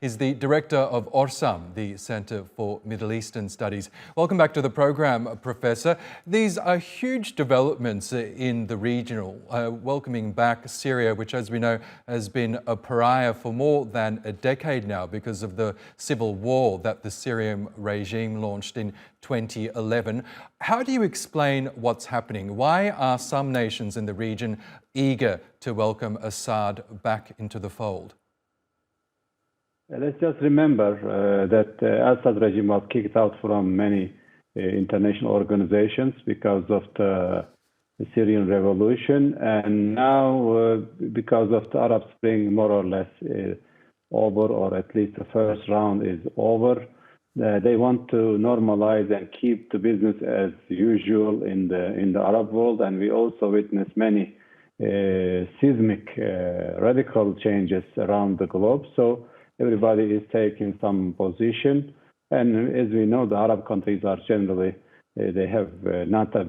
is the director of ORSAM, the Centre for Middle Eastern Studies. Welcome back to the program, Professor. These are huge developments in the regional, welcoming back Syria, which, as we know, has been a pariah for more than a decade now because of the civil war that the Syrian regime launched in 2011. How do you explain what's happening? Why are some nations in the region eager to welcome Assad back into the fold? Let's just remember that Assad regime was kicked out from many international organizations because of the Syrian revolution, and now because of the Arab Spring, more or less over, or at least the first round is over. They want to normalize and keep the business as usual in the Arab world, and we also witness many seismic radical changes around the globe. So everybody is taking some position, and as we know, the Arab countries are generally they have not a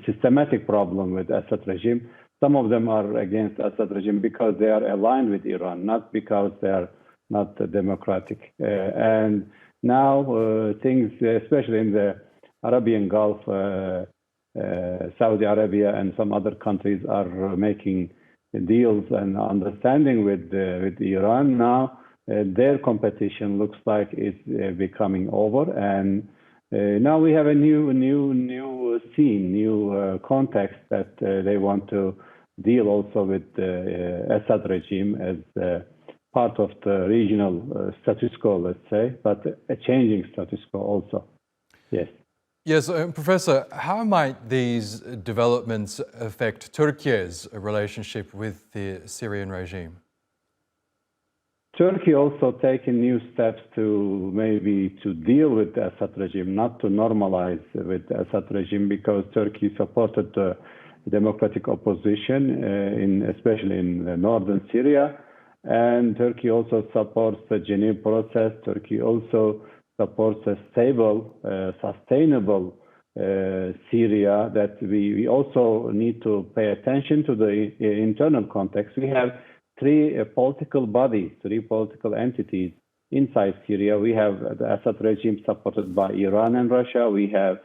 systematic problem with Assad regime. Some of them are against Assad regime because they are aligned with Iran, not because they are not democratic. And now things, especially in the Arabian Gulf, Saudi Arabia and some other countries are making deals and understanding with Iran. Now their competition looks like it's becoming over, and now we have a new scene, new context that they want to deal also with the Assad regime as part of the regional status quo, let's say, but a changing status quo also. Yes. Yes, Professor, how might these developments affect Turkey's relationship with the Syrian regime? Turkey also taking new steps to deal with the Assad regime, not to normalize with the Assad regime, because Turkey supported the democratic opposition, especially in northern Syria. And Turkey also supports the Geneva process. Turkey also supports a stable, sustainable Syria that we also need to pay attention to the internal context. We have three political bodies, three political entities inside Syria. We have the Assad regime supported by Iran and Russia. We have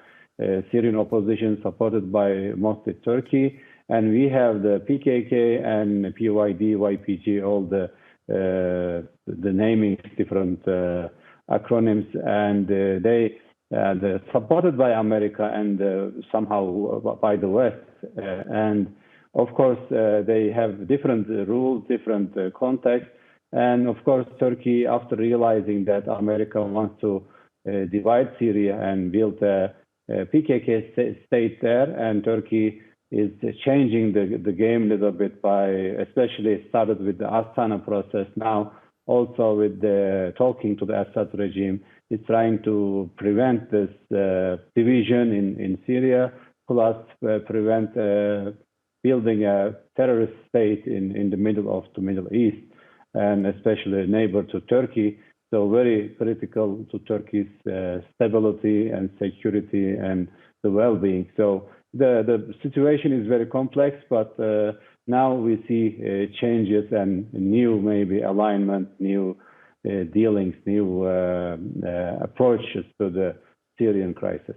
Syrian opposition supported by mostly Turkey. And we have the PKK and PYD, YPG, all the naming different acronyms, and they're supported by America and somehow by the West. And of course, they have different rules, different context. And of course, Turkey, after realizing that America wants to divide Syria and build a PKK state there, and Turkey is changing the game a little bit by, especially started with the Astana process, now also with the talking to the Assad regime, is trying to prevent this division in Syria, plus prevent building a terrorist state in the middle of the Middle East, and especially a neighbor to Turkey. So very critical to Turkey's stability and security and the well-being. So the situation is very complex, but now we see changes and new maybe alignment, new dealings, new approaches to the Syrian crisis.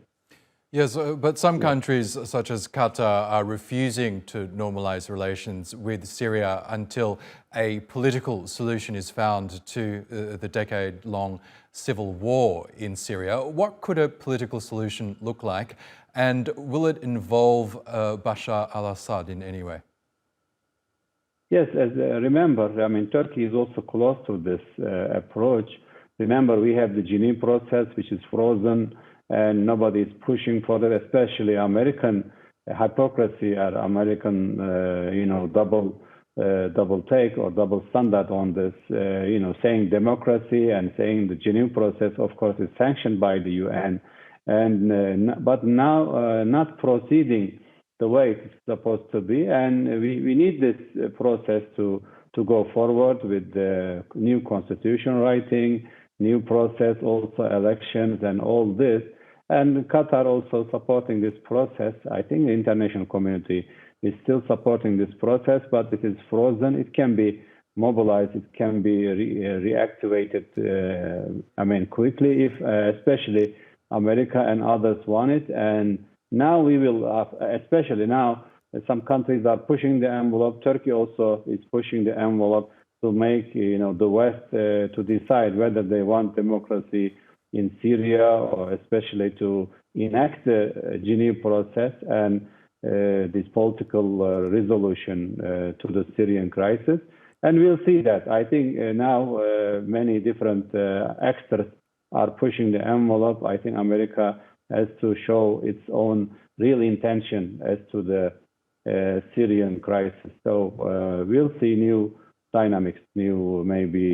Yes, but some countries, such as Qatar, are refusing to normalize relations with Syria until a political solution is found to the decade-long civil war in Syria. What could a political solution look like, and will it involve Bashar al-Assad in any way? Yes, remember, Turkey is also close to this approach. Remember, we have the Geneva process, which is frozen, and nobody is pushing for that, especially American hypocrisy or American, double take or double standard on this, saying democracy and saying the Geneva process, of course, is sanctioned by the UN, but now not proceeding the way it's supposed to be, and we need this process to go forward with the new constitution writing, new process, also elections and all this. And Qatar also supporting this process. I think the international community is still supporting this process, but it is frozen. It can be mobilized, it can be reactivated, quickly, if especially America and others want it. And now we will, especially now, some countries are pushing the envelope. Turkey also is pushing the envelope to make, the West to decide whether they want democracy in Syria, or especially to enact the Geneva process and this political resolution to the Syrian crisis. And we'll see that. I think now many different actors are pushing the envelope. I think America has to show its own real intention as to the Syrian crisis. So we'll see new dynamics, new maybe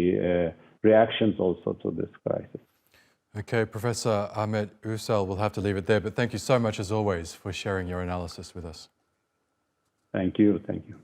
reactions also to this crisis. Okay, Professor Ahmet Uysal, we'll have to leave it there, but thank you so much as always for sharing your analysis with us. Thank you. Thank you.